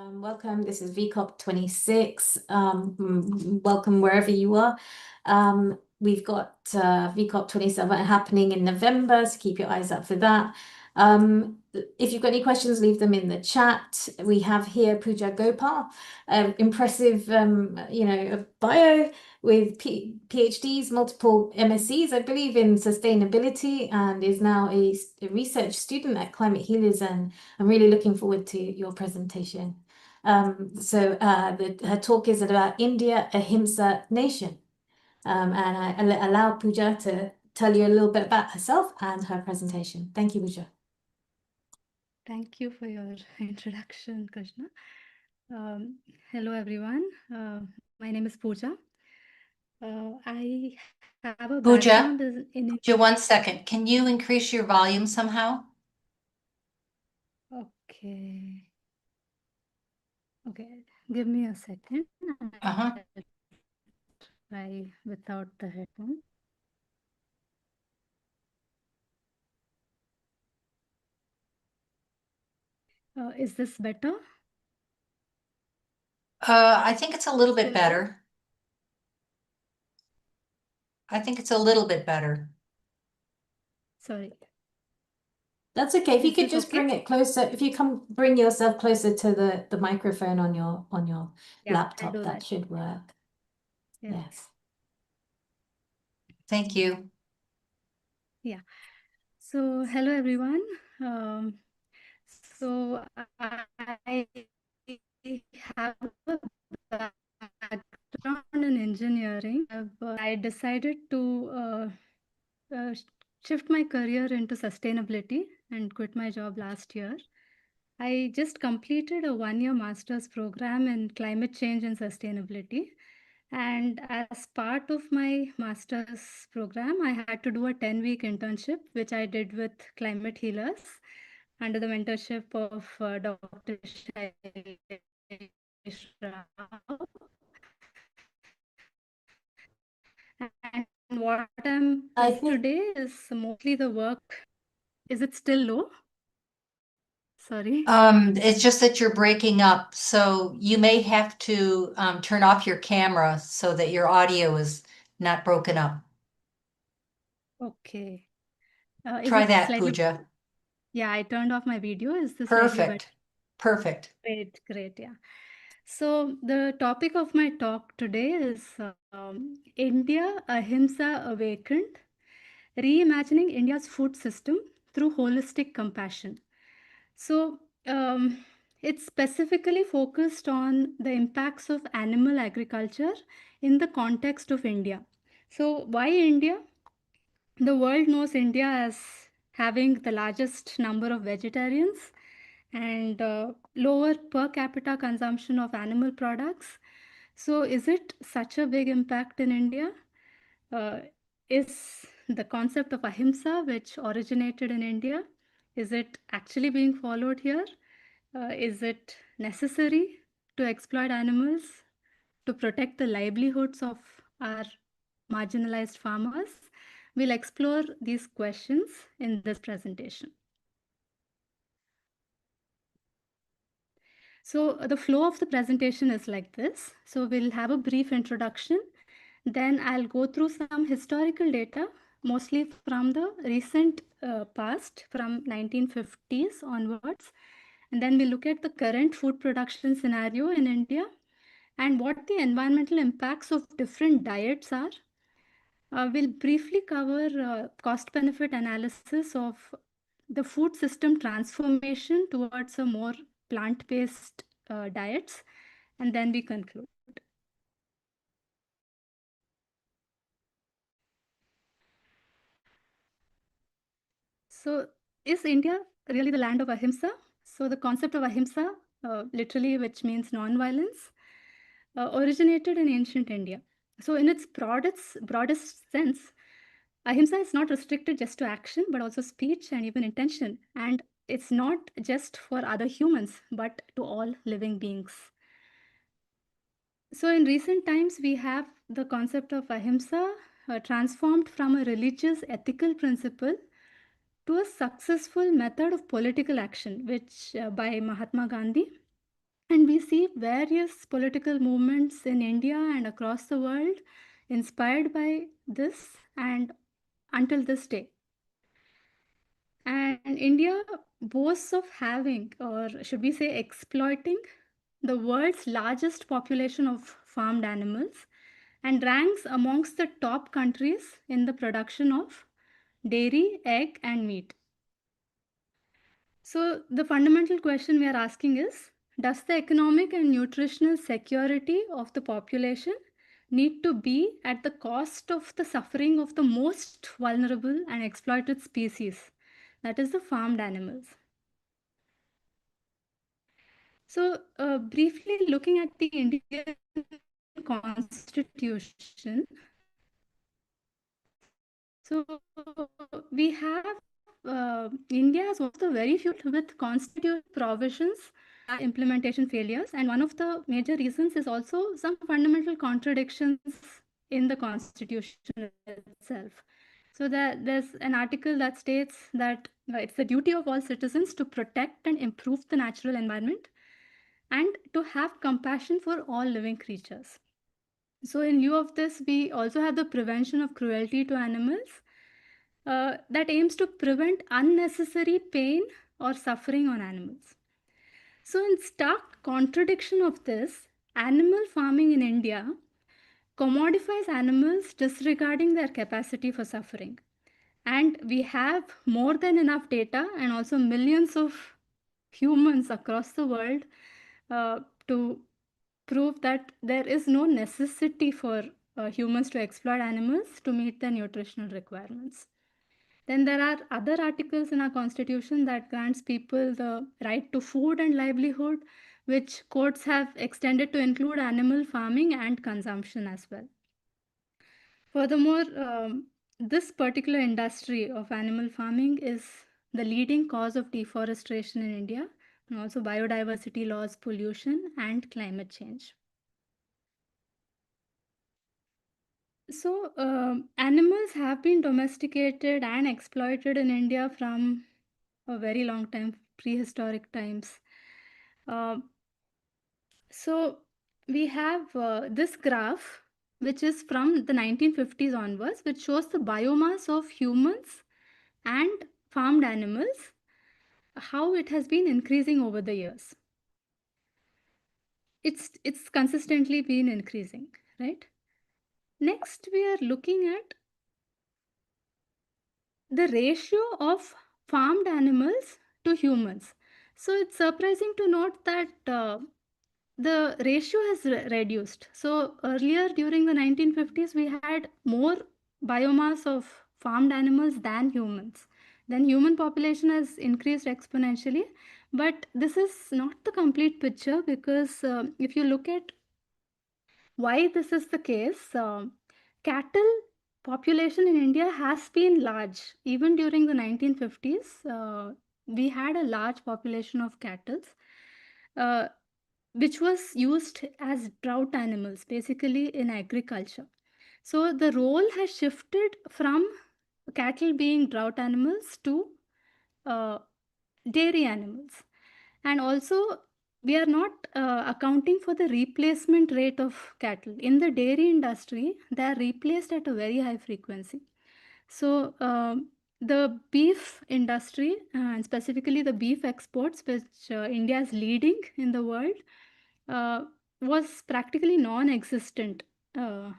Welcome. This is VCOP 26. Welcome wherever you are. We've got VCOP 27 happening in November, so keep your eyes up for that. If you've got any questions, leave them in the chat. We have here Pooja Gopal, impressive, bio with PhDs, multiple MScs, I believe, in sustainability, and is now a research student at Climate Healers, and I'm really looking forward to your presentation. Her talk is about India, Ahimsa nation. And I allow Pooja to tell you a little bit about herself and her presentation. Thank you, Pooja. Thank you for your introduction, Krishna. Hello, everyone. My name is Pooja. I have a background in... Pooja, 1 second. Can you increase your volume somehow? Okay. Okay, give me a second. Try without the headphone. Is this better? I think it's a little bit better. Sorry. That's okay. If you could just bring it closer, if you bring yourself closer to the microphone on your laptop, that should work. Yeah. Yes. Thank you. Yeah. So hello, everyone. So I have a background in engineering. I decided to shift my career into sustainability and quit my job last year. I just completed a one-year master's program in climate change and sustainability. And as part of my master's program, I had to do a 10-week internship, which I did with Climate Healers under the mentorship of Dr. Rao. And what I'm doing today is mostly the work. Is it still low? Sorry. It's just that you're breaking up, so you may have to turn off your camera so that your audio is not broken up. Okay. Try that, Pooja. Yeah, I turned off my video. Is this perfect? Perfect. Great. Yeah. So the topic of my talk today is India Ahimsa Awakened, reimagining India's food system through holistic compassion. So it's specifically focused on the impacts of animal agriculture in the context of India. So why India? The world knows India as having the largest number of vegetarians and lower per capita consumption of animal products. So is it such a big impact in India? Is the concept of ahimsa, which originated in India, is it actually being followed here? Is it necessary to exploit animals to protect the livelihoods of our marginalized farmers? We'll explore these questions in this presentation. So the flow of the presentation is like this. So we'll have a brief introduction. Then I'll go through some historical data, mostly from the recent past, from 1950s onwards. And then we look at the current food production scenario in India and what the environmental impacts of different diets are. We'll briefly cover cost-benefit analysis of the food system transformation towards a more plant-based diets, and then we conclude. So is India really the land of ahimsa? So the concept of ahimsa, literally, which means non-violence, originated in ancient India. So in its broadest sense, ahimsa is not restricted just to action, but also speech and even intention. And it's not just for other humans, but to all living beings. So in recent times, we have the concept of ahimsa transformed from a religious ethical principle to a successful method of political action, which by Mahatma Gandhi. And we see various political movements in India and across the world inspired by this and until this day. And India boasts of having, or should we say exploiting, the world's largest population of farmed animals and ranks amongst the top countries in the production of dairy, egg, and meat. So the fundamental question we are asking is, does the economic and nutritional security of the population need to be at the cost of the suffering of the most vulnerable and exploited species, that is the farmed animals? So briefly looking at the Indian Constitution, so we have India is one of the very few with constitutional provisions, implementation failures, and one of the major reasons is also some fundamental contradictions in the Constitution itself. So that there's an article that states that it's the duty of all citizens to protect and improve the natural environment and to have compassion for all living creatures. So in lieu of this, we also have the prevention of cruelty to animals that aims to prevent unnecessary pain or suffering on animals. So in stark contradiction of this, animal farming in India commodifies animals disregarding their capacity for suffering. And we have more than enough data and also millions of humans across the world to prove that there is no necessity for humans to exploit animals to meet their nutritional requirements. Then there are other articles in our constitution that grants people the right to food and livelihood, which courts have extended to include animal farming and consumption as well. Furthermore, this particular industry of animal farming is the leading cause of deforestation in India, and also biodiversity loss, pollution, and climate change. So, animals have been domesticated and exploited in India from a very long time, prehistoric times. So, we have this graph, which is from the 1950s onwards, which shows the biomass of humans and farmed animals, how it has been increasing over the years. It's consistently been increasing, right? Next, we are looking at the ratio of farmed animals to humans. So it's surprising to note that the ratio has reduced. So earlier during the 1950s, we had more biomass of farmed animals than humans. Then human population has increased exponentially. But this is not the complete picture, because if you look at why this is the case, cattle population in India has been large. Even during the 1950s, we had a large population of cattle, which was used as drought animals, basically in agriculture. So the role has shifted from cattle being drought animals to dairy animals. And also, we are not accounting for the replacement rate of cattle. In the dairy industry, they are replaced at a very high frequency. So the beef industry, and specifically the beef exports, which India is leading in the world, was practically non-existent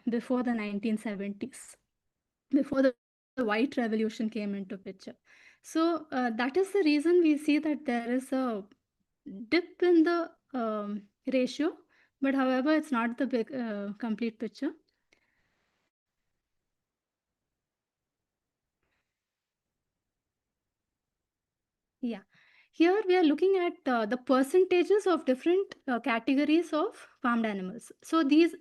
before the 1970s, before the white revolution came into picture. So that is the reason we see that there is a dip in the ratio, but however, it's not the big complete picture. Yeah. Here we are looking at the percentages of different categories of farmed animals. So these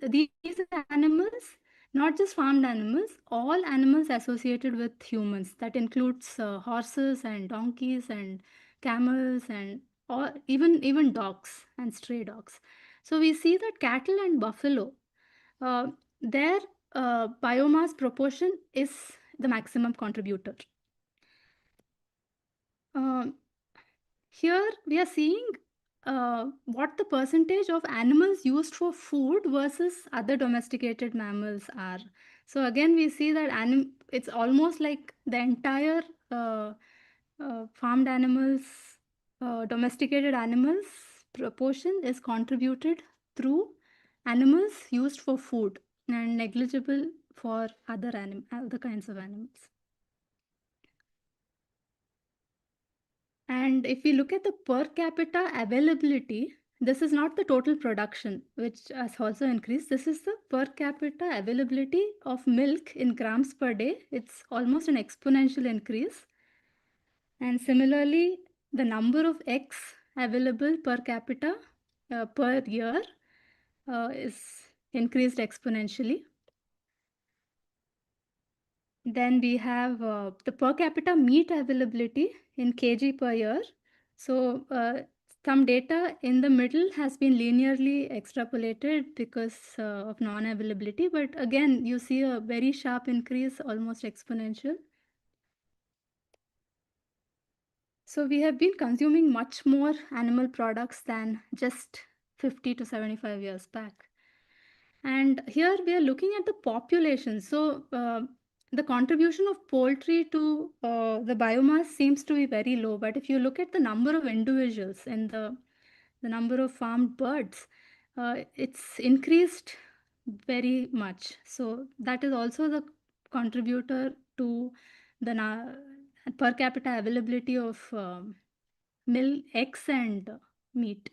animals, not just farmed animals, all animals associated with humans. That includes horses and donkeys and camels and or even dogs and stray dogs. So we see that cattle and buffalo, their biomass proportion is the maximum contributor. Here we are seeing what the percentage of animals used for food versus other domesticated mammals are. So again, we see that it's almost like the entire farmed animals, domesticated animals proportion is contributed through animals used for food and negligible for other kinds of animals. And if we look at the per capita availability, this is not the total production, which has also increased. This is the per capita availability of milk in grams per day. It's almost an exponential increase. And similarly, the number of eggs available per capita per year is increased exponentially. Then we have the per capita meat availability in kg per year. So some data in the middle has been linearly extrapolated because of non-availability. But again, you see a very sharp increase, almost exponential. So we have been consuming much more animal products than just 50 to 75 years back. And here we are looking at the population. So the contribution of poultry to the biomass seems to be very low. But if you look at the number of individuals and the number of farmed birds, it's increased very much. So that is also the contributor to the per capita availability of milk, eggs, and meat.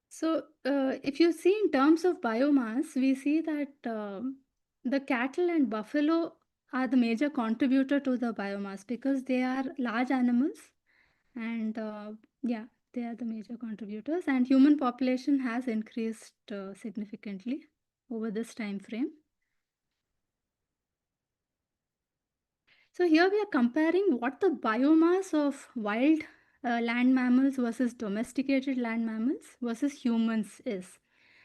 So if you see in terms of biomass, we see that the cattle and buffalo are the major contributor to the biomass because they are large animals, and yeah, they are the major contributors, and human population has increased significantly over this time frame. So here we are comparing what the biomass of wild land mammals versus domesticated land mammals versus humans is.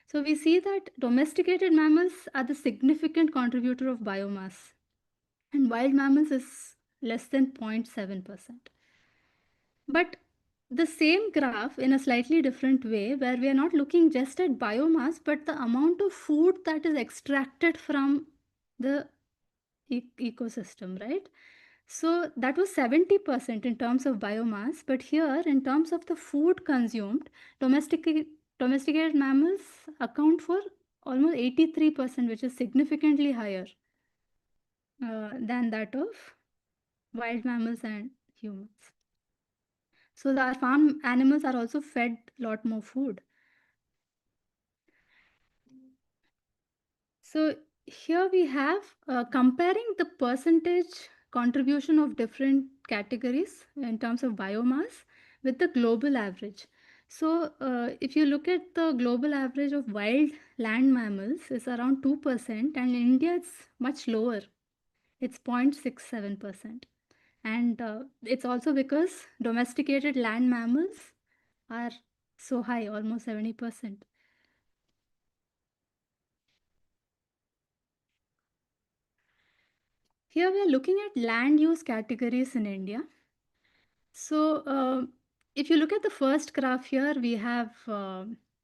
So we see that domesticated mammals are the significant contributor of biomass, and wild mammals is less than 0.7%. But the same graph in a slightly different way, where we are not looking just at biomass, but the amount of food that is extracted from the ecosystem, right? So that was 70% in terms of biomass, but here in terms of the food consumed, domesticated mammals account for almost 83%, which is significantly higher than that of wild mammals and humans. So our farm animals are also fed a lot more food. So here we have comparing the percentage contribution of different categories in terms of biomass with the global average. So if you look at the global average of wild land mammals, it's around 2%, and in India it's much lower. It's 0.67%. And it's also because domesticated land mammals are so high, almost 70%. Here we are looking at land use categories in India. So if you look at the first graph here, we have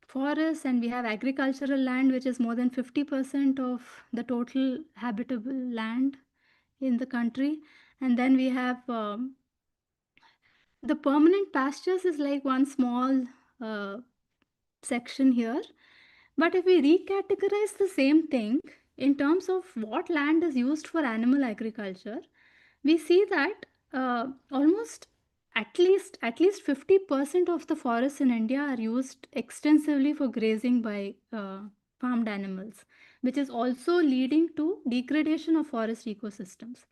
forests and we have agricultural land, which is more than 50% of the total habitable land in the country. And then we have the permanent pastures is like one small section here. But if we recategorize the same thing in terms of what land is used for animal agriculture, we see that almost at least 50% of the forests in India are used extensively for grazing by farmed animals, which is also leading to degradation of forest ecosystems.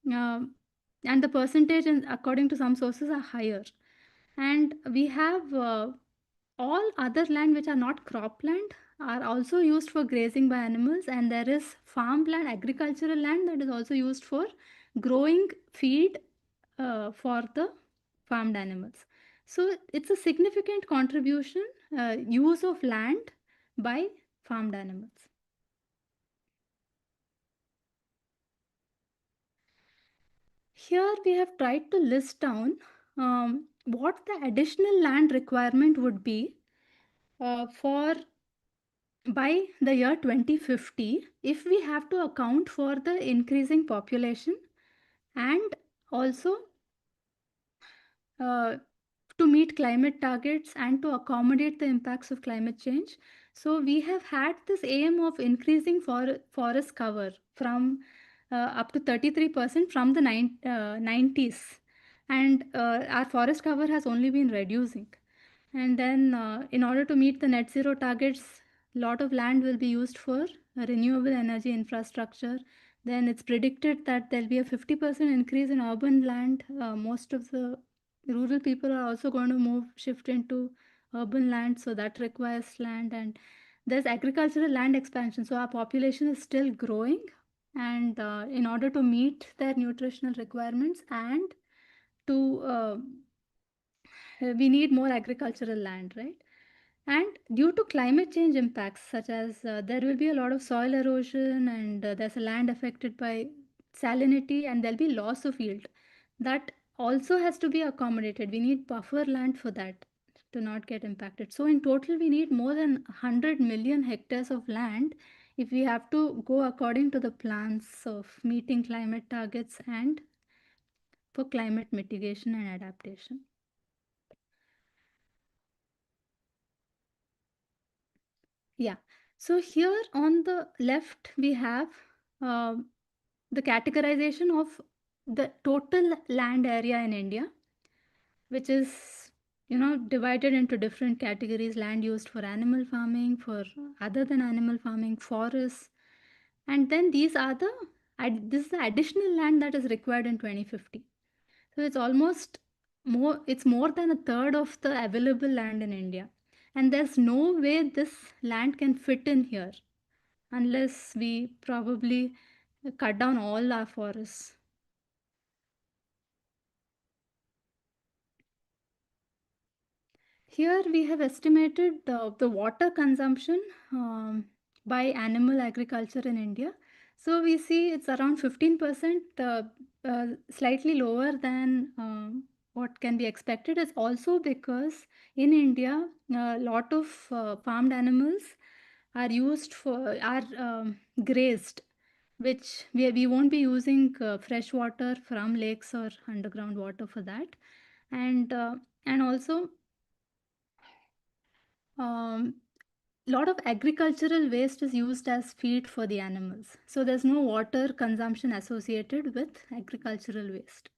And the percentage, according to some sources, are higher. And we have all other land which are not cropland are also used for grazing by animals, and there is farmland, agricultural land that is also used for growing feed for the farmed animals. So it's a significant contribution, use of land by farmed animals. Here we have tried to list down what the additional land requirement would be for by the year 2050 if we have to account for the increasing population and also uh, to meet climate targets and to accommodate the impacts of climate change. So we have had this aim of increasing forest cover from up to 33% from the 90s, and our forest cover has only been reducing. And then in order to meet the net zero targets, a lot of land will be used for renewable energy infrastructure. Then it's predicted that there'll be a 50% increase in urban land. Most of the rural people are also going to shift into urban land, so that requires land. And there's agricultural land expansion, so our population is still growing, and in order to meet their nutritional requirements and to we need more agricultural land, right? And due to climate change impacts, such as there will be a lot of soil erosion, and there's a land affected by salinity, and there'll be loss of yield. That also has to be accommodated. We need buffer land for that to not get impacted. So in total, we need more than 100 million hectares of land if we have to go according to the plans of meeting climate targets and for climate mitigation and adaptation. Yeah. So here on the left, we have the categorization of the total land area in India, which is, divided into different categories: land used for animal farming, for other than animal farming, forests. And then this is the additional land that is required in 2050. So it's more than a third of the available land in India. And there's no way this land can fit in here unless we probably cut down all our forests. Here we have estimated the water consumption by animal agriculture in India. So we see it's around 15%, slightly lower than what can be expected. Is also because in India, a lot of farmed animals are grazed, which we won't be using fresh water from lakes or underground water for that. And also lot of agricultural waste is used as feed for the animals. So there's no water consumption associated with agricultural waste.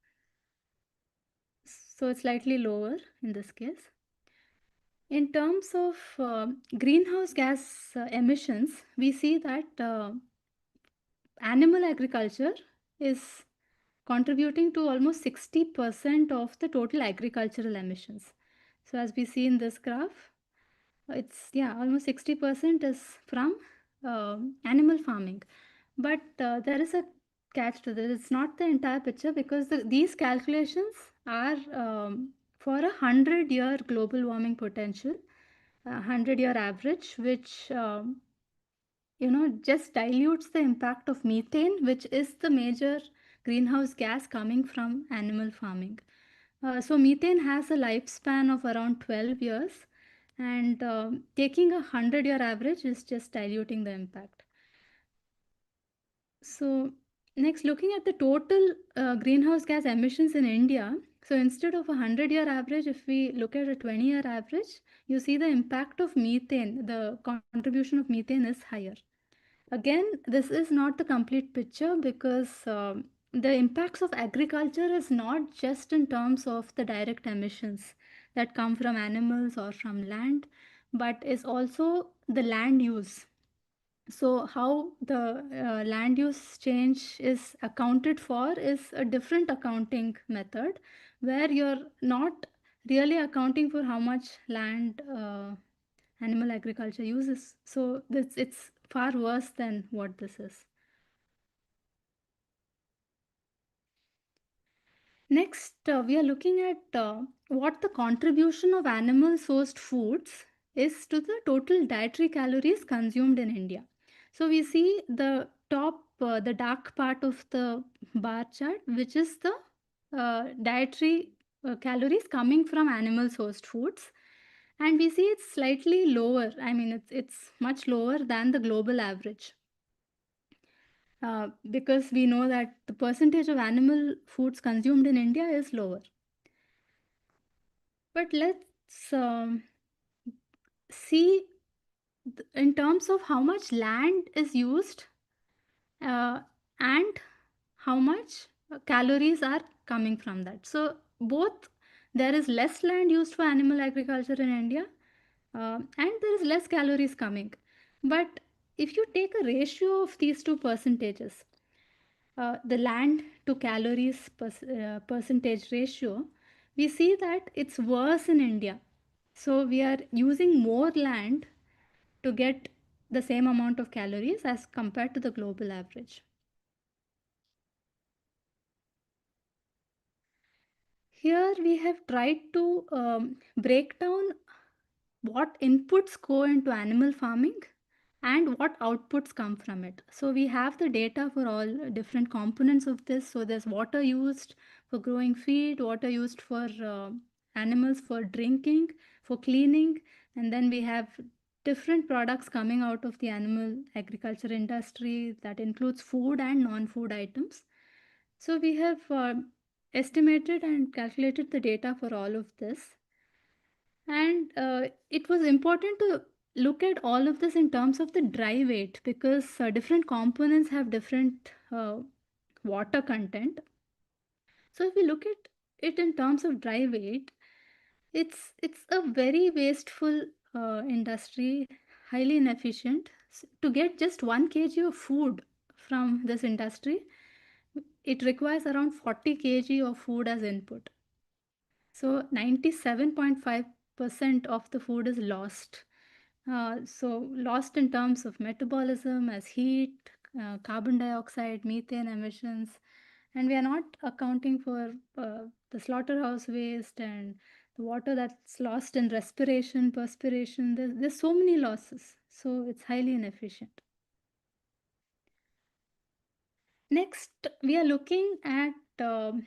So it's slightly lower in this case. In terms of greenhouse gas emissions, we see that animal agriculture is contributing to almost 60% of the total agricultural emissions. So as we see in this graph, it's almost 60% is from animal farming. But there is a catch to this. It's not the entire picture, because these calculations are for a 100-year global warming potential, 100-year average, which just dilutes the impact of methane, which is the major greenhouse gas coming from animal farming. So methane has a lifespan of around 12 years, and taking a 100-year average is just diluting the impact. So next, looking at the total greenhouse gas emissions in India. So instead of a 100-year average, if we look at a 20-year average, you see the impact of methane, the contribution of methane is higher. Again, this is not the complete picture, because the impacts of agriculture is not just in terms of the direct emissions that come from animals or from land, but is also the land use. So how the land use change is accounted for is a different accounting method, where you're not really accounting for how much land animal agriculture uses. So it's far worse than what this is. Next, we are looking at what the contribution of animal sourced foods is to the total dietary calories consumed in India. So we see the top, the dark part of the bar chart, which is the dietary calories coming from animal sourced foods, and we see it's slightly lower. I mean, it's much lower than the global average, because we know that the percentage of animal foods consumed in India is lower. But let's see in terms of how much land is used and how much calories are coming from that. So both, there is less land used for animal agriculture in India, and there is less calories coming. But if you take a ratio of these two percentages, the land to calories percentage ratio, we see that it's worse in India. So we are using more land to get the same amount of calories as compared to the global average. Here we have tried to break down what inputs go into animal farming and what outputs come from it. So we have the data for all different components of this. So there's water used for growing feed, water used for animals for drinking, for cleaning, and then we have different products coming out of the animal agriculture industry that includes food and non-food items. So we have estimated and calculated the data for all of this. And it was important to look at all of this in terms of the dry weight, because different components have different water content. So if we look at it in terms of dry weight, it's a very wasteful industry, highly inefficient. To get just 1 kg of food from this industry, it requires around 40 kg of food as input. So 97.5% of the food is lost. So lost in terms of metabolism as heat, carbon dioxide, methane emissions, and we are not accounting for the slaughterhouse waste and the water that's lost in respiration, perspiration. There's so many losses. So it's highly inefficient. Next, we are looking at the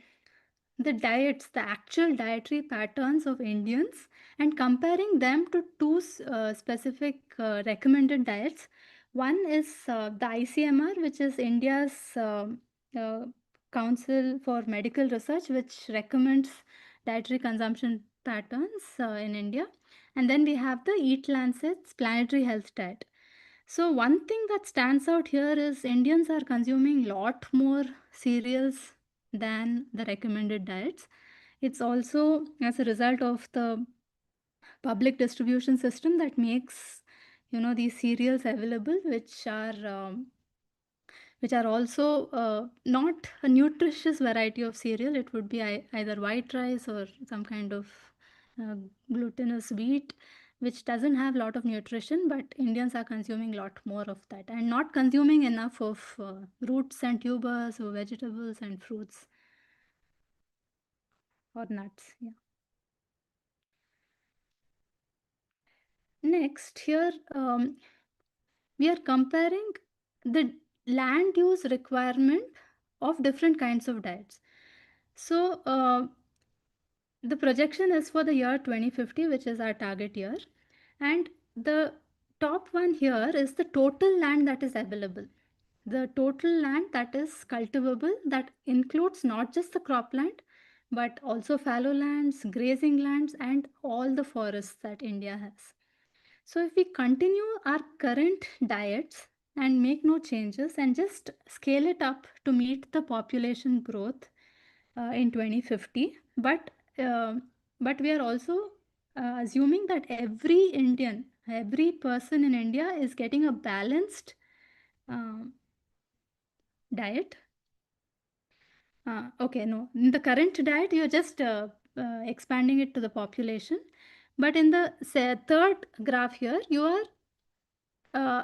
diets, the actual dietary patterns of Indians, and comparing them to two specific recommended diets. One is the ICMR, which is India's uh, Council for Medical Research, which recommends dietary consumption patterns in India. And then we have the Eat Lancet's Planetary Health Diet. So one thing that stands out here is Indians are consuming lot more cereals than the recommended diets. It's also as a result of the public distribution system that makes, these cereals available, which are also not a nutritious variety of cereal. It would be either white rice or some kind of uh, glutinous wheat, which doesn't have a lot of nutrition, but Indians are consuming a lot more of that and not consuming enough of roots and tubers or vegetables and fruits or nuts. Yeah. Next, here we are comparing the land use requirement of different kinds of diets. So the projection is for the year 2050, which is our target year. And the top one here is the total land that is available. The total land that is cultivable, that includes not just the cropland, but also fallow lands, grazing lands, and all the forests that India has. So if we continue our current diets and make no changes and just scale it up to meet the population growth in 2050, but we are also assuming that every person in India is getting a balanced diet. Okay, no, in the current diet, you're just expanding it to the population. But in the third graph here, you are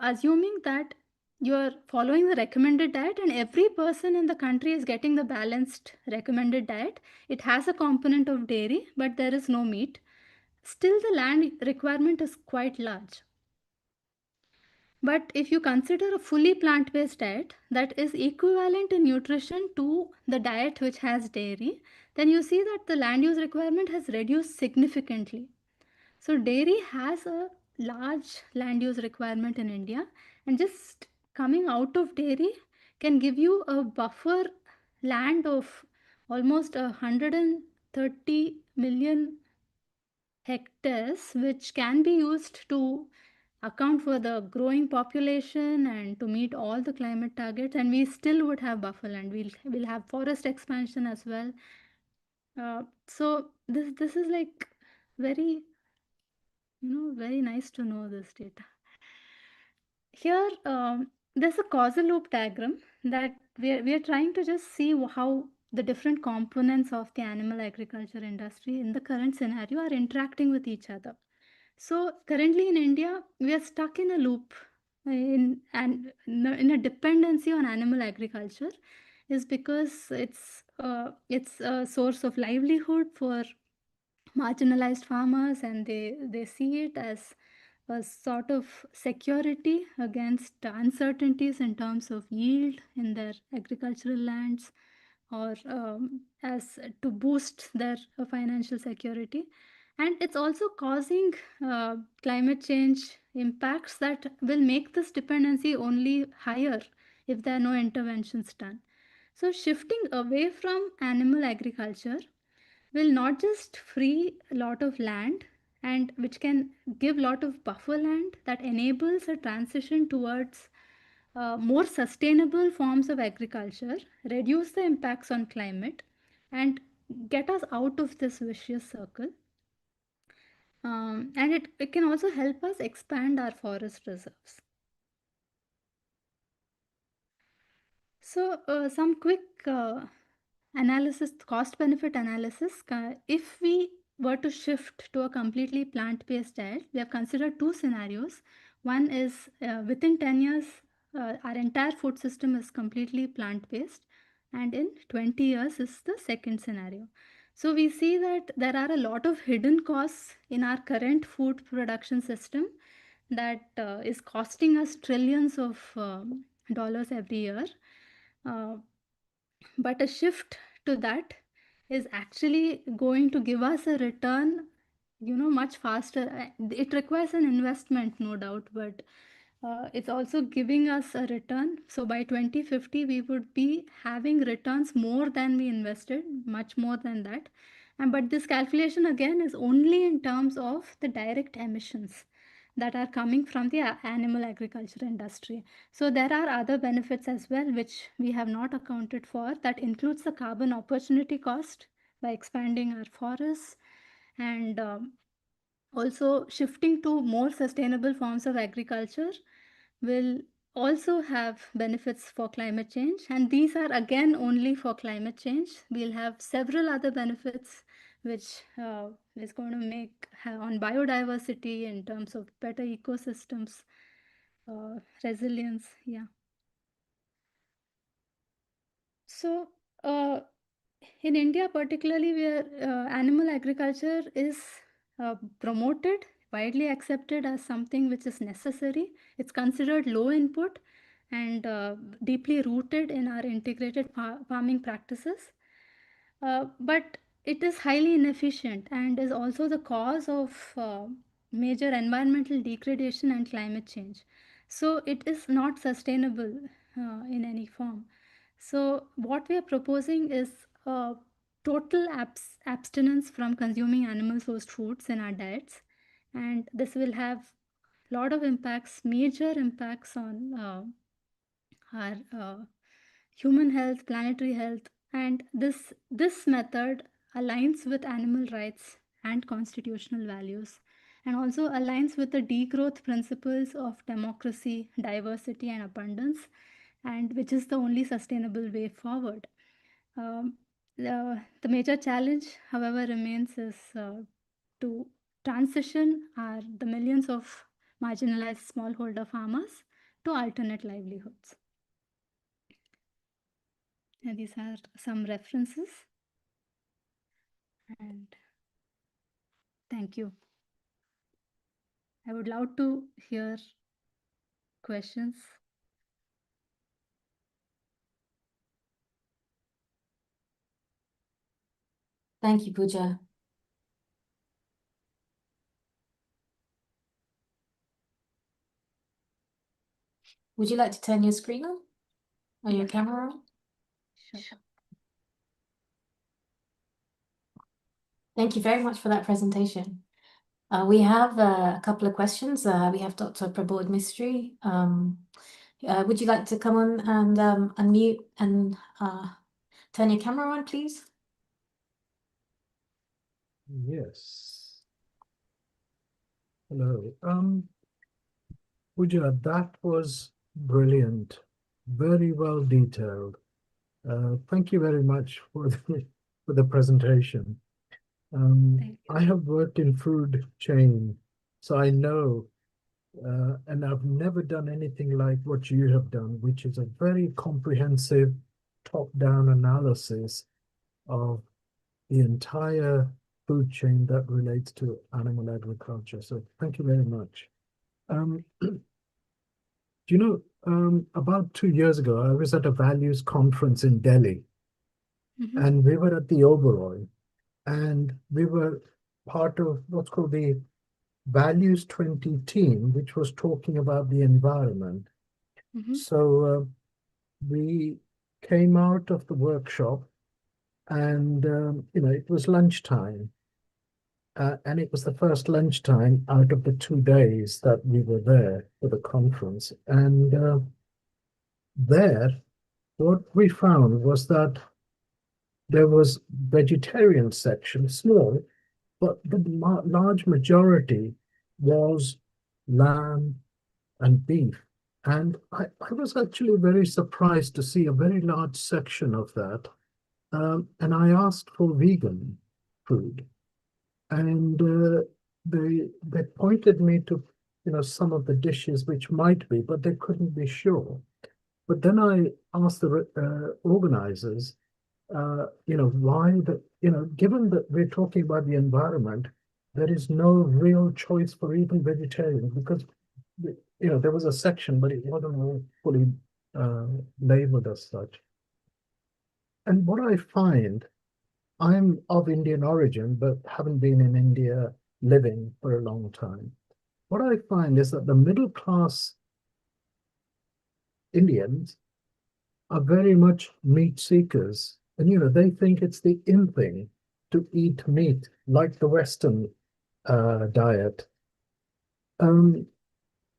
assuming that you're following the recommended diet and every person in the country is getting the balanced recommended diet. It has a component of dairy, but there is no meat. Still, the land requirement is quite large. But if you consider a fully plant-based diet that is equivalent in nutrition to the diet which has dairy, then you see that the land use requirement has reduced significantly. So dairy has a large land use requirement in India, and just coming out of dairy can give you a buffer land of almost 130 million hectares, which can be used to account for the growing population and to meet all the climate targets, and we still would have buffer land. We'll have forest expansion as well. So this is like very, very nice to know this data. Here, there's a causal loop diagram that we are trying to just see how the different components of the animal agriculture industry in the current scenario are interacting with each other. So currently in India, we are stuck in a loop in a dependency on animal agriculture, is because it's a source of livelihood for marginalized farmers, and they see it as a sort of security against uncertainties in terms of yield in their agricultural lands, or as to boost their financial security. And it's also causing climate change impacts that will make this dependency only higher if there are no interventions done. So shifting away from animal agriculture will not just free a lot of land, and which can give a lot of buffer land that enables a transition towards more sustainable forms of agriculture, reduce the impacts on climate, and get us out of this vicious circle. And it can also help us expand our forest reserves. So some quick analysis, cost benefit analysis. If we were to shift to a completely plant-based diet, we have considered two scenarios. One is within 10 years, our entire food system is completely plant-based, and in 20 years is the second scenario. So we see that there are a lot of hidden costs in our current food production system that is costing us trillions of dollars every year. Uh, but a shift to that is actually going to give us a return, much faster. It requires an investment, no doubt, but it's also giving us a return. So by 2050, we would be having returns more than we invested, much more than that. And but this calculation again is only in terms of the direct emissions that are coming from the animal agriculture industry. So there are other benefits as well, which we have not accounted for. That includes the carbon opportunity cost by expanding our forests, and also shifting to more sustainable forms of agriculture will also have benefits for climate change. And these are again only for climate change. We'll have several other benefits which is going to make on biodiversity in terms of better ecosystems, resilience. Yeah. So in India particularly, where animal agriculture is promoted, widely accepted as something which is necessary. It's considered low input and deeply rooted in our integrated farming practices. But it is highly inefficient and is also the cause of major environmental degradation and climate change. So it is not sustainable in any form. So what we are proposing is total abstinence from consuming animal sourced foods in our diets, and this will have a lot of impacts, major impacts on our human health, planetary health, and this method aligns with animal rights and constitutional values, and also aligns with the degrowth principles of democracy, diversity, and abundance, and which is the only sustainable way forward. Um, the major challenge, however, remains is to transition the millions of marginalized smallholder farmers to alternate livelihoods. And these are some references. And thank you. I would love to hear questions. Thank you, Pooja. Would you like to turn your screen on or your camera on? Sure. Thank you very much for that presentation. We have a couple of questions. We have Dr. Prabodh Mistry. Would you like to come on and unmute and turn your camera on, please? Yes. Hello. Pooja, that was brilliant. Very well detailed. Thank you very much for the presentation. Thank you. I have worked in food chain, so I know, and I've never done anything like what you have done, which is a very comprehensive top-down analysis of the entire food chain that relates to animal agriculture. So thank you very much. Do you know, about 2 years ago, I was at a values conference in Delhi, and we were at the Oberoi, and we were part of what's called the Values 20 team, which was talking about the environment. So we came out of the workshop, and it was lunchtime, and it was the first lunchtime out of the 2 days that we were there for the conference. And there, what we found was that there was vegetarian section, small, but the large majority was lamb and beef. And I was actually very surprised to see a very large section of that. And I asked for vegan food, and they pointed me to some of the dishes which might be, but they couldn't be sure. But then I asked the organizers, why given that we're talking about the environment, there is no real choice for even vegetarians, because there was a section, but it wasn't all fully labeled as such. And what I find, I'm of Indian origin, but haven't been in India living for a long time. What I find is that the middle class Indians are very much meat seekers. And, they think it's the in thing to eat meat, like the Western diet.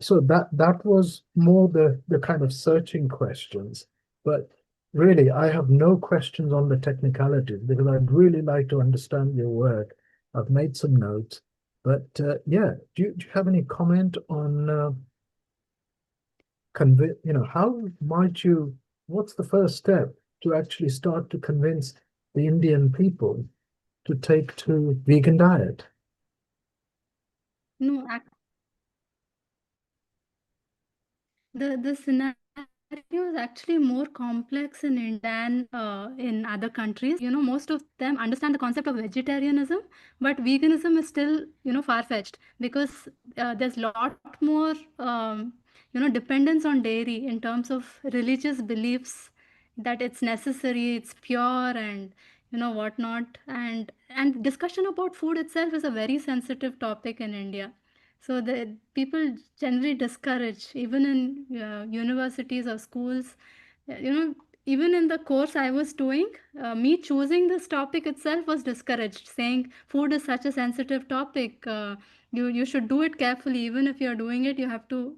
So that was more the kind of searching questions. But really, I have no questions on the technicalities, because I'd really like to understand your work. I've made some notes. But yeah, do you have any comment on how might you, what's the first step to actually start to convince the Indian people to take to vegan diet? No, the scenario is actually more complex in India than in other countries. Most of them understand the concept of vegetarianism, but veganism is still, far-fetched, because there's a lot more, dependence on dairy in terms of religious beliefs, that it's necessary, it's pure, and whatnot. And discussion about food itself is a very sensitive topic in India. So the people generally discourage, even in universities or schools, even in the course I was doing, me choosing this topic itself was discouraged, saying food is such a sensitive topic. You should do it carefully. Even if you're doing it, you have to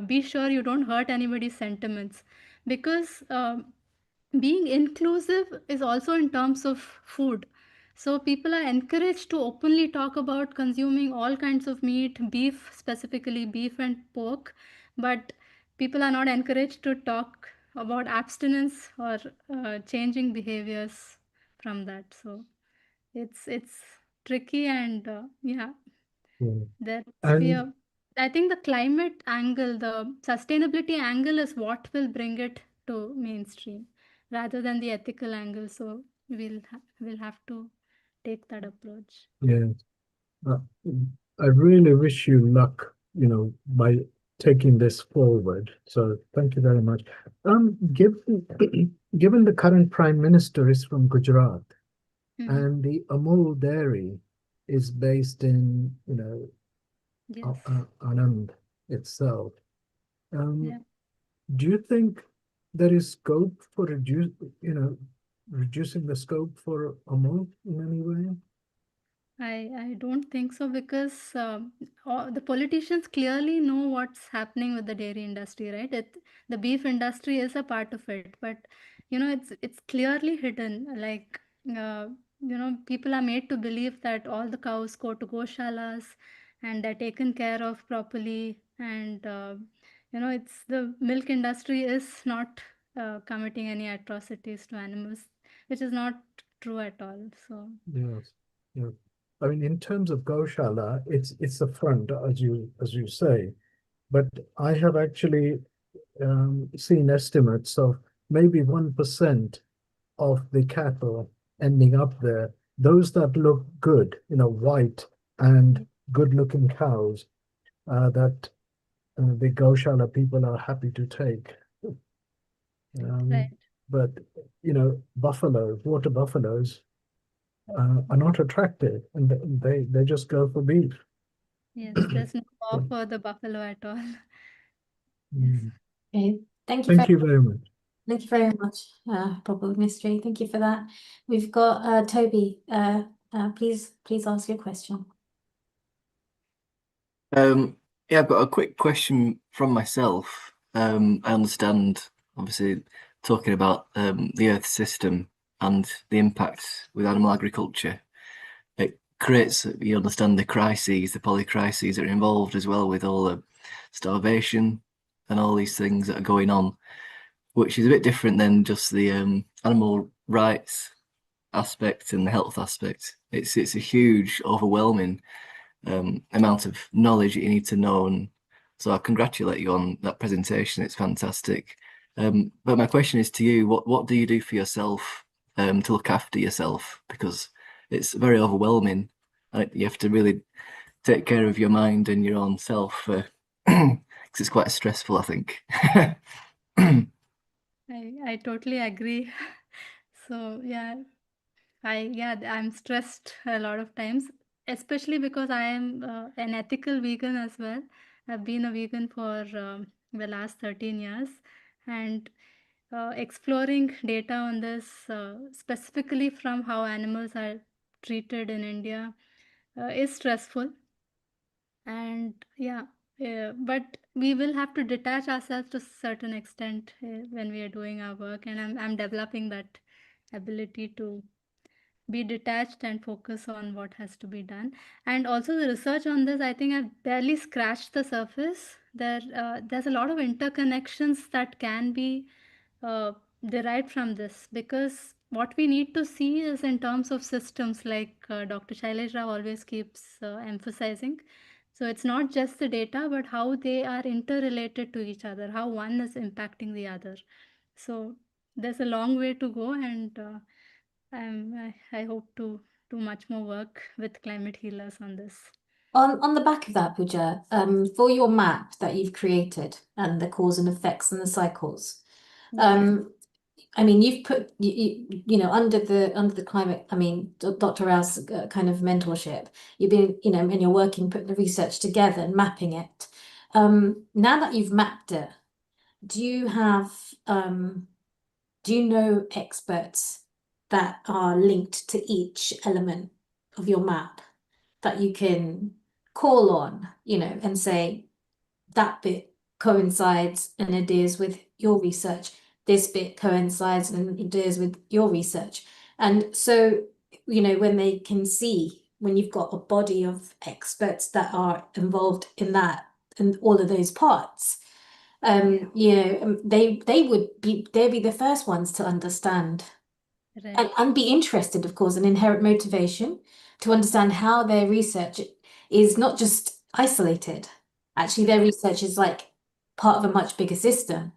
be sure you don't hurt anybody's sentiments, because being inclusive is also in terms of food. So people are encouraged to openly talk about consuming all kinds of meat, beef, specifically beef and pork, but people are not encouraged to talk about abstinence or changing behaviors from that. So it's tricky, and yeah, Yeah. that's And where I think the climate angle, the sustainability angle is what will bring it to mainstream, rather than the ethical angle. So we'll have to take that approach. yeah, uh, I really wish you luck, by taking this forward. So thank you very much. Given given the current Prime Minister is from Gujarat and the Amul dairy is based in, Yes. Anand itself, Yeah. do you think there is scope for reducing the scope for Amul in any way? I don't think so because the politicians clearly know what's happening with the dairy industry, right? The beef industry is a part of it, but it's clearly hidden. Like people are made to believe that all the cows go to goshalas and they're taken care of properly, and it's the milk industry is not committing any atrocities to animals, which is not true at all. So. Yes. Yeah. I mean, in terms of Goshala, it's a front, as you say, but I have actually seen estimates of maybe 1% of the cattle ending up there. Those that look good, white and good-looking cows, that the Goshala people are happy to take. Right. But buffaloes, water buffaloes, are not attractive, and they just go for beef. Yes, there's no law for the buffalo at all. Yes. Mm. Okay, thank you Thank you very much. Thank you very much, Proper Mystery. Thank you for that. We've got Toby. Please ask your question. Yeah, I've got a quick question from myself. I understand, obviously, talking about the Earth system and the impact with animal agriculture. It creates, you understand, the crises, the polycrises that are involved as well, with all the starvation and all these things that are going on, which is a bit different than just the animal rights aspect and the health aspect. It's a huge, overwhelming amount of knowledge that you need to know, and so I congratulate you on that presentation. It's fantastic. But my question is to you: what do you do for yourself to look after yourself? Because it's very overwhelming. You have to really take care of your mind and your own self, because it's quite stressful, I think. I totally agree. So yeah, I'm stressed a lot of times, especially because I am an ethical vegan as well. I've been a vegan for the last 13 years, and exploring data on this, specifically from how animals are treated in India, is stressful. And but we will have to detach ourselves to a certain extent when we are doing our work, and I'm developing that ability to be detached and focus on what has to be done. And also the research on this, I think I've barely scratched the surface. There's a lot of interconnections that can be uh, derived from this, because what we need to see is in terms of systems, like Dr. Shailesh Rao always keeps emphasizing. So it's not just the data, but how they are interrelated to each other, how one is impacting the other. So there's a long way to go, and I hope to do much more work with climate healers on this. On the back of that, Pooja, for your map that you've created and the cause and effects and the cycles, I mean, you've put under the climate. I mean, Dr. Rao's kind of mentorship. You've been, and you're working, putting the research together and mapping it. Now that you've mapped it, do you know experts that are linked to each element of your map that you can call on, and say that bit coincides and adheres with your research, this bit coincides and adheres with your research. And so, when they can see, when you've got a body of experts that are involved in that and all of those parts, they'd be the first ones to understand. Right. And be interested, of course, an inherent motivation to understand how their research is not just isolated. Actually, their research is like part of a much bigger system.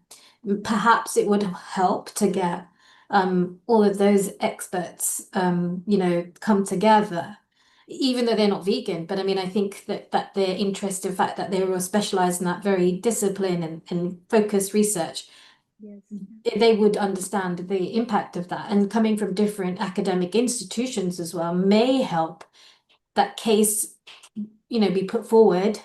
Perhaps it would help to get all of those experts, come together, even though they're not vegan, but I mean, I think that their interest, in fact, that they were specialized in that very discipline and focused research, Yes. they would understand the impact of that. And coming from different academic institutions as well may help that case, be put forward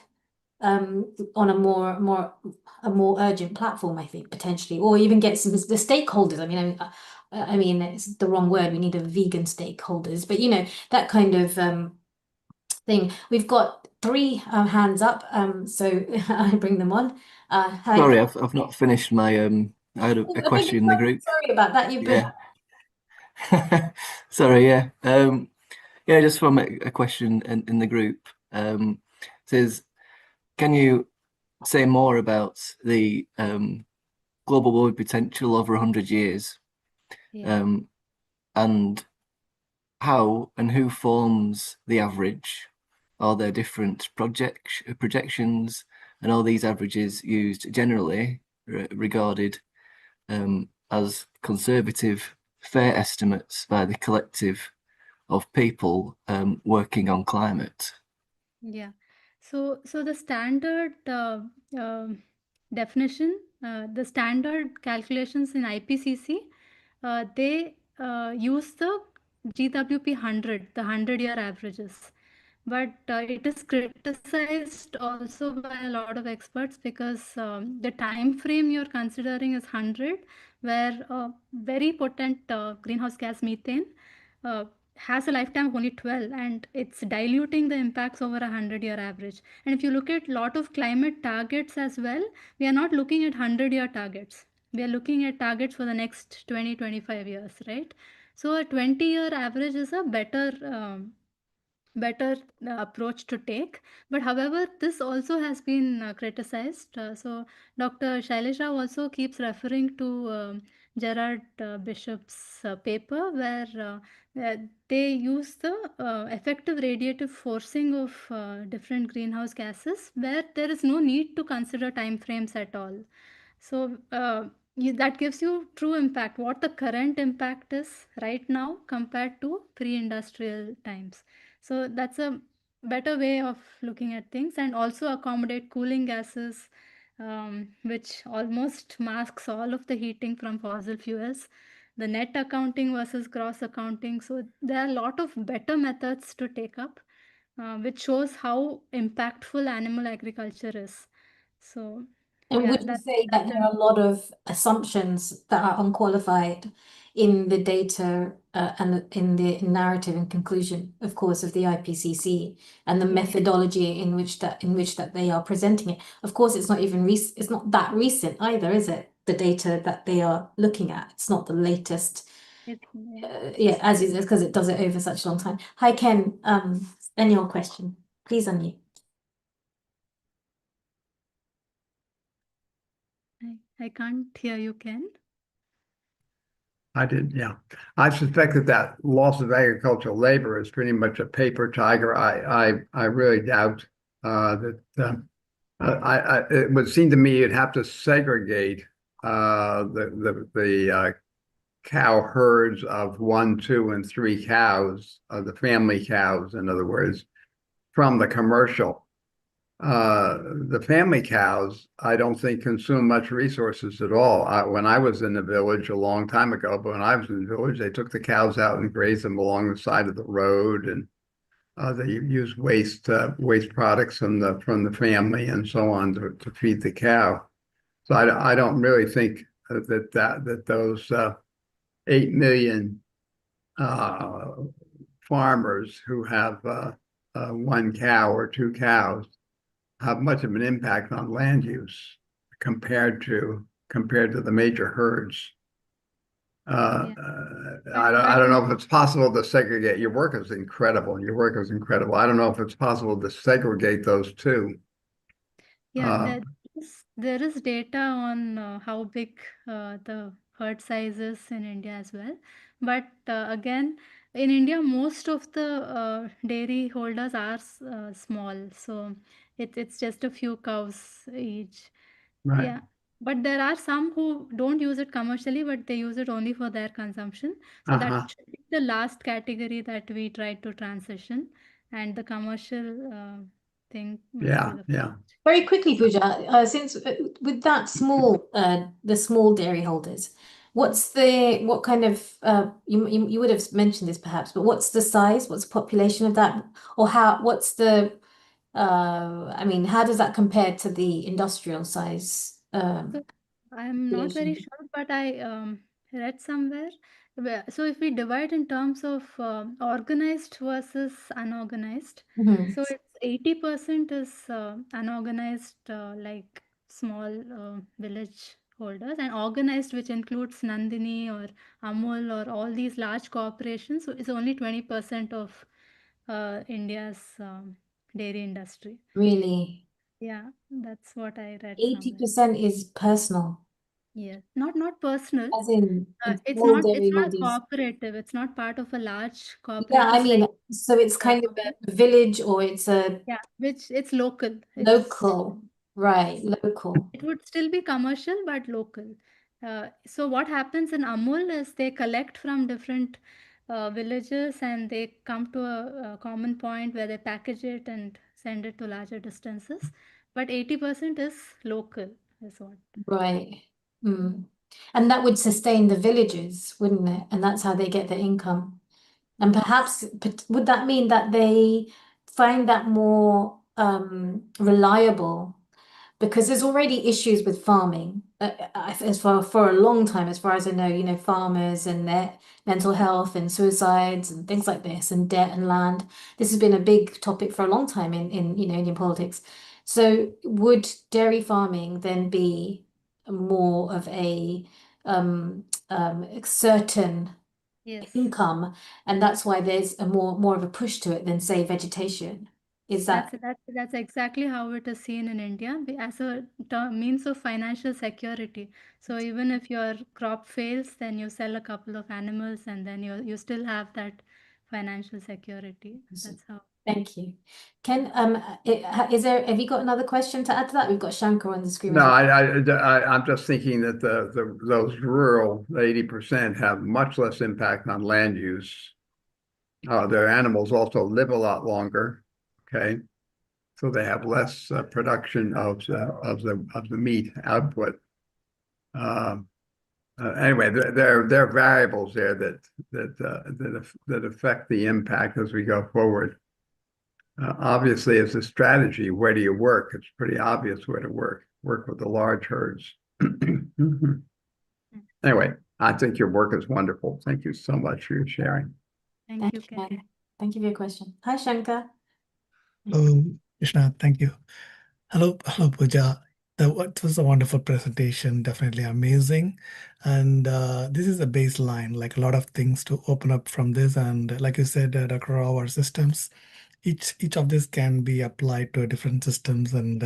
on a more urgent platform, I think, potentially, or even get some the stakeholders. I mean, it's the wrong word. We need a vegan stakeholders, but that kind of thing. We've got three hands up, so I bring them on. Hi. Sorry, I've not finished my I had a question in the group. Sorry about that. Yeah. Sorry, yeah. Yeah, just from a question in the group. Says, can you say more about the global warming potential over 100 years? Yeah. And how and who forms the average? Are there different projections, and are these averages used generally regarded as conservative, fair estimates by the collective of people working on climate? Yeah. So the standard definition, the standard calculations in IPCC, they use the GWP 100, the 100-year averages. But it is criticized also by a lot of experts because the time frame you're considering is 100, where very potent greenhouse gas methane has a lifetime of only 12, and it's diluting the impacts over a 100-year average. And if you look at a lot of climate targets as well, we are not looking at 100-year targets. We are looking at targets for the next 20-25 years, right? So a 20-year average is a better approach to take. But however, this also has been criticized. So Dr. Shaileja also keeps referring to Gerard Bishop's paper, where they use the effective radiative forcing of different greenhouse gases, where there is no need to consider time frames at all. So that gives you true impact, what the current impact is right now compared to pre-industrial times. So that's a better way of looking at things, and also accommodate cooling gases, which almost masks all of the heating from fossil fuels, the net accounting versus gross accounting. So there are a lot of better methods to take up, which shows how impactful animal agriculture is. So And yeah, would you say that there are a lot of assumptions that are unqualified in the data and in the narrative and conclusion, of course, of the IPCC and the methodology in which that they are presenting it? Of course, it's not even it's not that recent either, is it? The data that they are looking at, it's not the latest. Yeah, as you said, because it does it over such a long time. Hi, Ken. Then your question, please unmute. I can't hear you, Ken. I did, yeah. I suspect that loss of agricultural labor is pretty much a paper tiger. I really doubt that. It would seem to me you'd have to segregate the cow herds of 1, 2, and 3 cows, the family cows, in other words, from the commercial. The family cows, I don't think consume much resources at all. When I was in the village a long time ago, but when I was in the village, they took the cows out and grazed them along the side of the road, and they used waste products from the family and so on to feed the cow. So I don't really think that those 8 million farmers who have 1 cow or 2 cows have much of an impact on land use compared to the major herds. I don't know if it's possible to segregate. Your work is incredible. I don't know if it's possible to segregate those two. Yeah, there is data on how big the herd size is in India as well. But again, in India, most of the dairy holders are small. So it's just a few cows each. Right. Yeah. But there are some who don't use it commercially, but they use it only for their consumption. So that should be the last category that we try to transition. and the commercial thing must be Yeah, the yeah. Very quickly, Pooja, since with that the small dairy holders, what kind of you would have mentioned this perhaps, but what's the size? What's the population of that, or what's the I mean, how does that compare to the industrial size So I'm not very population? sure, but I read somewhere. So if we divide in terms of organized versus unorganized, Mhm. so it's 80% is unorganized, like small village holders, and organized, which includes Nandini or Amul or all these large corporations. So it's only 20% of India's dairy industry. Really, Yeah, that's what I read somewhere. 80% is personal, Yes, not personal. as in small It's dairy not a holders. cooperative. It's not part of a large Yeah, I cooperative mean, like so it's kind of okay. a village or it's a Yeah, which it's local. local, right? Local, It would still be commercial but local. So what happens in Amul is they collect from different villages and they come to a common point where they package it and send it to larger distances. But 80% is local, is what. right? Mm. And that would sustain the villages, wouldn't it? And that's how they get their income. And perhaps would that mean that they find that more reliable? Because there's already issues with farming as for a long time, as far as I know, farmers and their mental health and suicides and things like this and debt and land. This has been a big topic for a long time in Indian politics. So would dairy farming then be more of a certain Yes. income, and that's why there's a more of a push to it than say vegetation? Is that That's exactly how it is seen in India as a means of financial security. So even if your crop fails, then you sell a couple of animals, and then you still have that financial security. That's how. Thank you. Ken, have you got another question to add to that? We've got Shankar on the screen No, as well. I'm just thinking that those rural 80% have much less impact on land use. Their animals also live a lot longer. Okay, so they have less production of the meat output. Anyway, there are variables there that affect the impact as we go forward. Obviously, as a strategy, where do you work? It's pretty obvious where to work. Work with the large herds. Anyway, I think your work is wonderful. Thank you so much for your sharing. Thank you, Thank you, Ken. Ken. Thank you for your question. Hi, Shankar. Hello, Krishna. Thank you. Hello, Pooja. It was a wonderful presentation, definitely amazing. And this is a baseline, like a lot of things to open up from this. And like you said, Dr. Rao, our systems, each of this can be applied to different systems, and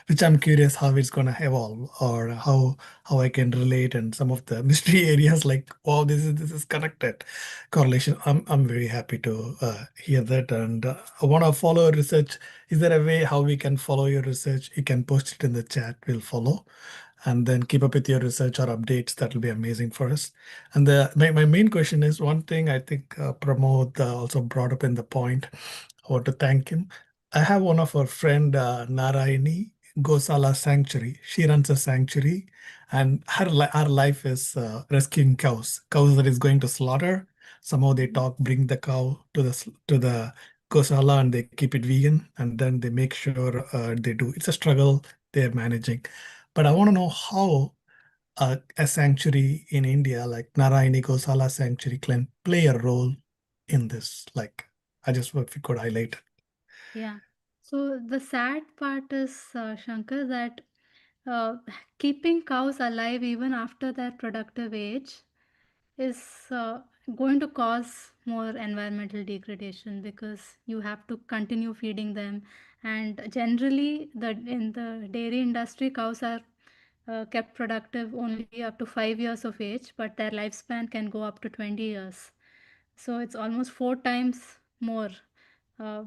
which I'm curious how it's going to evolve, or how I can relate, and some of the mystery areas like, wow, this is connected correlation. I'm very happy to hear that, and I want to follow research. Is there a way how we can follow your research? You can post it in the chat. We'll follow, and then keep up with your research or updates. That will be amazing for us. And my main question is one thing I think Pramod also brought up in the point. I want to thank him. I have one of our friend, Narayani Gosala Sanctuary. She runs a sanctuary, and her life is rescuing cows that is going to slaughter. Somehow they bring the cow to the Gosala, and they keep it vegan, and then they make sure they do. It's a struggle they're managing. But I want to know how a sanctuary in India like Narayani Gosala Sanctuary can play a role in this. Like, I just if you could highlight. Yeah. So the sad part is, Shankar, that uh, keeping cows alive even after their productive age is going to cause more environmental degradation because you have to continue feeding them. And generally, in the dairy industry, cows are kept productive only up to 5 years of age, but their lifespan can go up to 20 years. So it's almost 4 times more,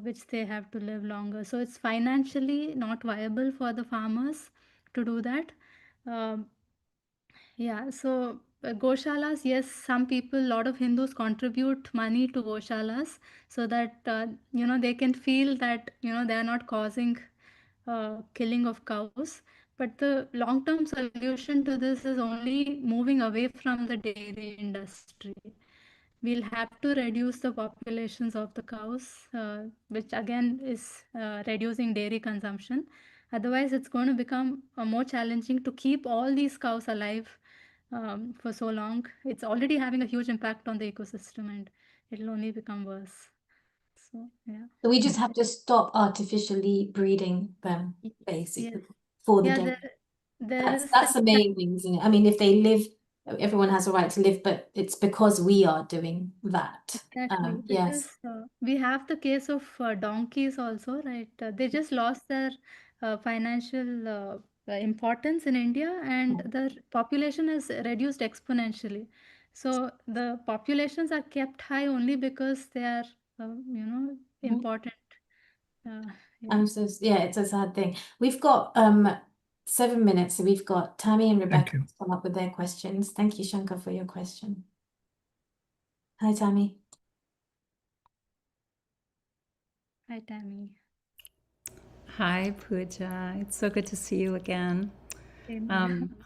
which they have to live longer. So it's financially not viable for the farmers to do that. Um, yeah, so Goshalas, yes, some people, a lot of Hindus contribute money to Goshalas so that, they can feel that, they are not causing killing of cows. But the long-term solution to this is only moving away from the dairy industry. We'll have to reduce the populations of the cows, which again is reducing dairy consumption. Otherwise, it's going to become more challenging to keep all these cows alive for so long. It's already having a huge impact on the ecosystem, and it'll only become worse. So, yeah. So we just have to stop artificially breeding them, basically, for the Yeah, dairy. there is That's the main thing, isn't it? I mean, if they live, everyone has a right to live, but it's because we are doing that. Exactly, Yes. because we have the case of donkeys also, right? They just lost their financial importance in India, and the population has reduced exponentially. So the populations are kept high only because they are, important. Yeah. It's a sad thing. We've got 7 minutes, so we've got Tammy and Rebecca you. to come up with their questions. Thank you, Shankar, for your question. Hi, Tammy. Hi, Tammy. Hi, Pooja. It's so good to see you again.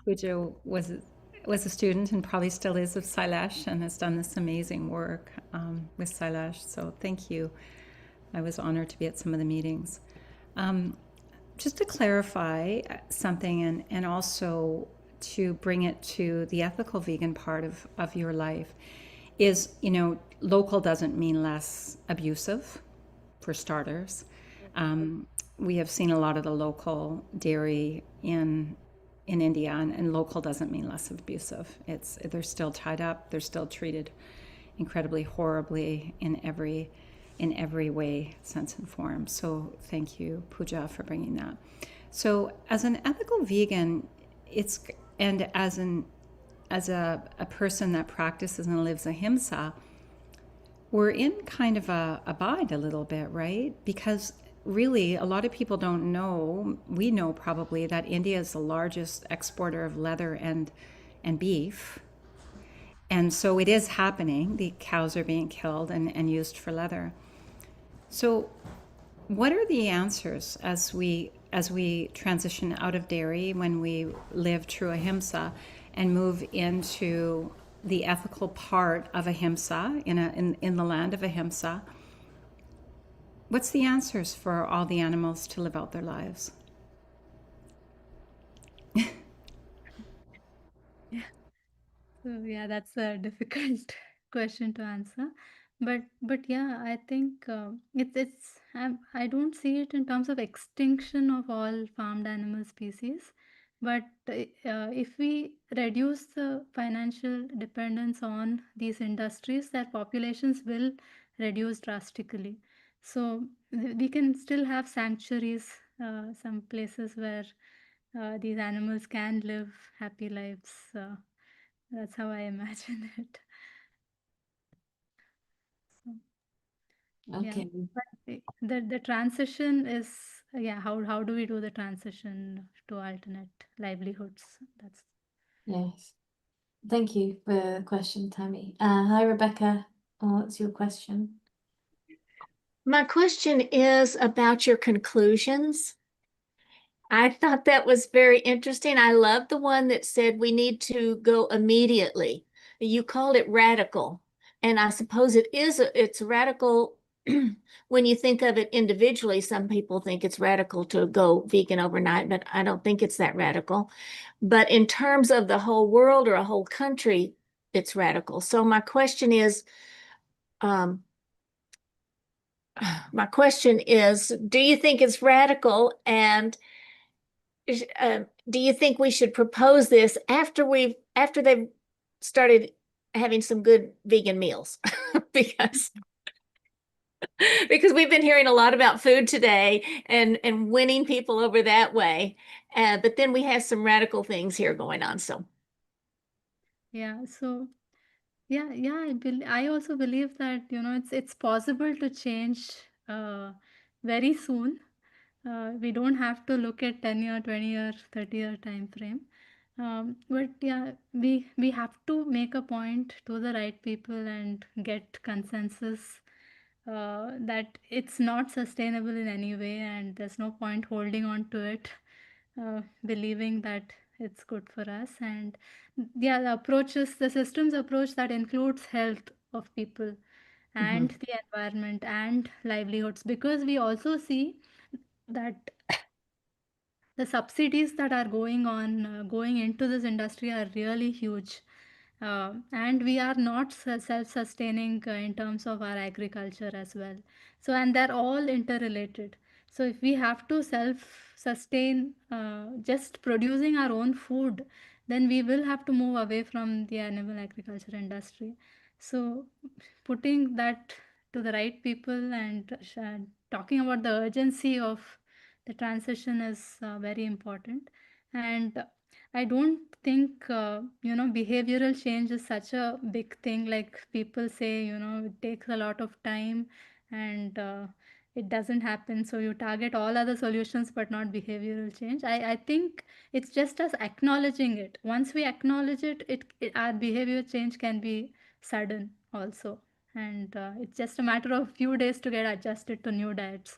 Pooja was a student and probably still is of Sailesh and has done this amazing work with Sailesh. So thank you. I was honored to be at some of the meetings. Just to clarify something and also to bring it to the ethical vegan part of your life is, local doesn't mean less abusive, for starters. We have seen a lot of the local dairy in India, and local doesn't mean less abusive. They're still tied up. They're still treated incredibly horribly in every way, sense, and form. So thank you, Pooja, for bringing that. So as an ethical vegan, and as a person that practices and lives ahimsa, we're in kind of a bind a little bit, right? Because really, a lot of people don't know, we know probably, that India is the largest exporter of leather and beef. And so it is happening. The cows are being killed and used for leather. So what are the answers as we transition out of dairy, when we live true ahimsa and move into the ethical part of ahimsa in the land of ahimsa? What's the answers for all the animals to live out their lives? So yeah, that's a difficult question to answer, but yeah, I think it's I don't see it in terms of extinction of all farmed animal species, but if we reduce the financial dependence on these industries, their populations will reduce drastically. So we can still have sanctuaries, some places where these animals can live happy lives. That's how I imagine it. So, Okay. yeah, but the transition is, how do we do the transition to alternate livelihoods? That's Yes. Thank you for the question, Tammy. Hi, Rebecca. What's your question? My question is about your conclusions. I thought that was very interesting. I love the one that said we need to go immediately. You called it radical, and I suppose it's radical when you think of it individually. Some people think it's radical to go vegan overnight, but I don't think it's that radical. But in terms of the whole world or a whole country, it's radical. So my question is, do you think it's radical, and do you think we should propose this after they've started having some good vegan meals? because we've been hearing a lot about food today and winning people over that way, but then we have some radical things here going on. So yeah. So yeah, I also believe that it's possible to change very soon. We don't have to look at 10-year, 20-year, 30-year time frame. But yeah, we have to make a point to the right people and get consensus that it's not sustainable in any way, and there's no point holding on to it, believing that it's good for us. And yeah, the systems approach that includes health of people and the environment and livelihoods, because we also see that the subsidies that are going into this industry are really huge. And we are not self-sustaining in terms of our agriculture as well. So, and they're all interrelated. So if we have to self-sustain just producing our own food, then we will have to move away from the animal agriculture industry. So putting that to the right people and talking about the urgency of the transition is very important. And I don't think, behavioral change is such a big thing. Like people say, it takes a lot of time and it doesn't happen. So you target all other solutions, but not behavioral change. I think it's just us acknowledging it. Once we acknowledge our behavior change can be sudden also. And it's just a matter of few days to get adjusted to new diets.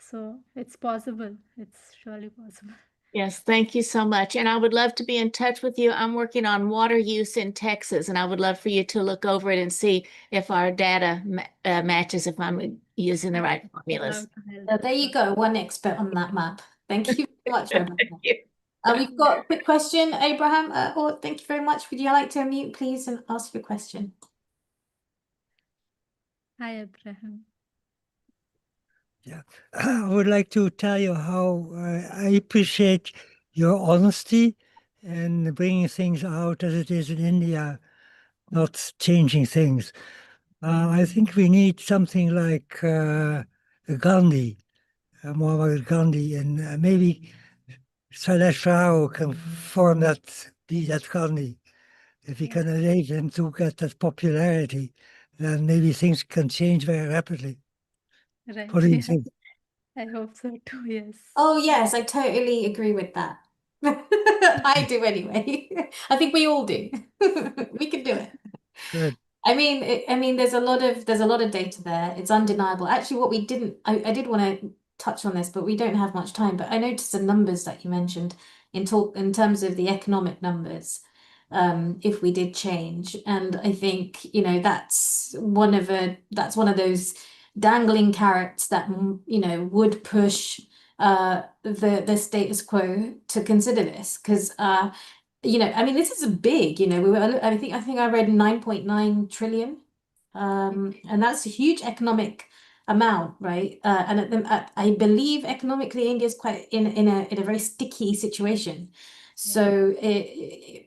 So it's possible. It's surely possible. Yes, thank you so much. And I would love to be in touch with you. I'm working on water use in Texas, and I would love for you to look over it and see if our data matches, if I'm using the right formulas. There you go, one expert on that map. Thank you very much, Rebecca. Thank you. We've got a quick question, Abraham. Thank you very much. Would you like to unmute, please, and ask your question? Hi, Abraham. Yeah, I would like to tell you how I appreciate your honesty and bringing things out as it is in India, not changing things. I think we need something like Gandhi, Muhammad Gandhi, and maybe Sailesh Rao can be that Gandhi. If we can arrange him to get that popularity, then maybe things can change very rapidly. Right. What do you think? I hope so too, yes. Oh, yes, I totally agree with that. I do anyway. I think we all do. We can do it. Good. I mean, there's a lot of data there. It's undeniable. Actually, what we didn't, I did want to touch on this, but we don't have much time. But I noticed the numbers that you mentioned in terms of the economic numbers, if we did change. And I think, that's one of those dangling carrots that, would push the status quo to consider this, because I mean, this is big, I think I read 9.9 trillion, and that's a huge economic amount, right? And I believe economically India is quite in a very sticky situation. So I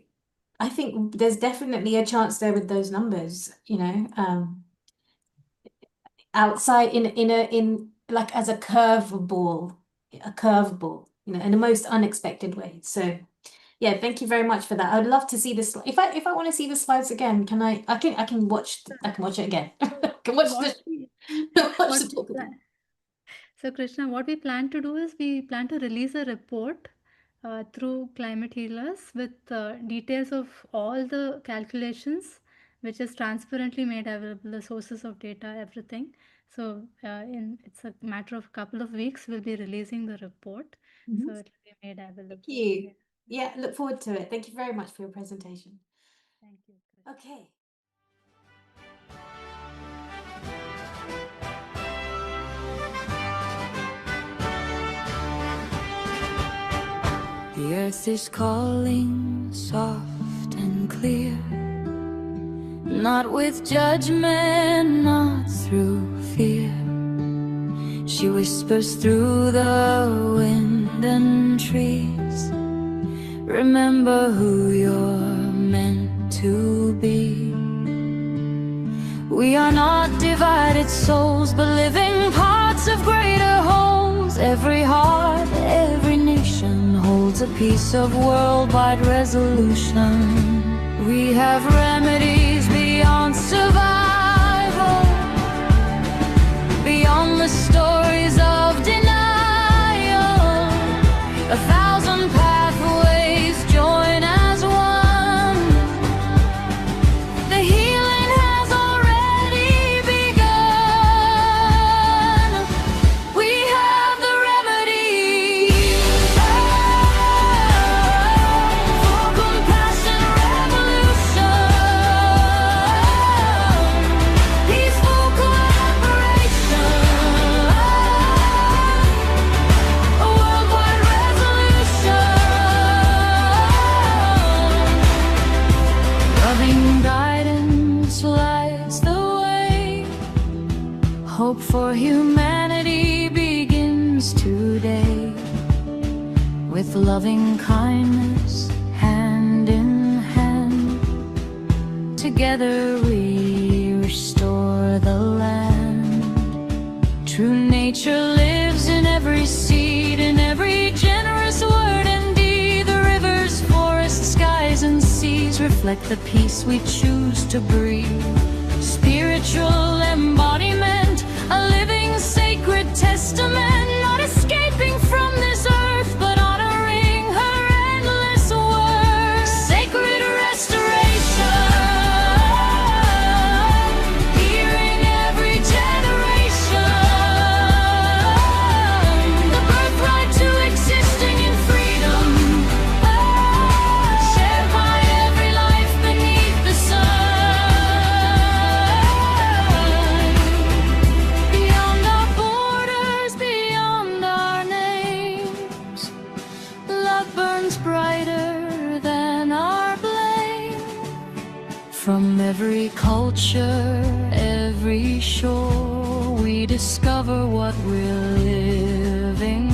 think there's definitely a chance there with those numbers, outside in like as a curveball, in the most unexpected way. So yeah, thank you very much for that. I would love to see this. If I want to see the slides again, can I can watch it again. I can watch the talk again. So Krishna, what we plan to do is we plan to release a report through Climate Healers with details of all the calculations, which is transparently made available, the sources of data, everything. So it's a matter of a couple of weeks, we'll be releasing the report. So it will be made available. Thank you. Yeah, look forward to it. Thank you very much for your presentation. Thank you. Okay. The earth is calling soft and clear, not with judgment, not through fear. She whispers through the wind and trees, remember who you're meant to be. We are not divided souls, but living parts of greater wholes. Every heart, every nation holds a piece of worldwide resolution. We have remedies beyond survival, beyond the stories of denial. 1,000 pathways join as loving kindness, hand in hand. Together we restore the land. True nature lives in every seed, in every generous word and deed. The rivers, forests, skies and seas reflect the peace we choose to breathe. Spiritual embodiment, a living sacred testament, not escaping from this earth, but honoring her endless work. Sacred restoration, hearing every generation. The birthright to existing in freedom, shared by every life beneath the sun. Beyond our borders, beyond our names, love burns brighter than our blame. From every culture, every shore, we discover what we're living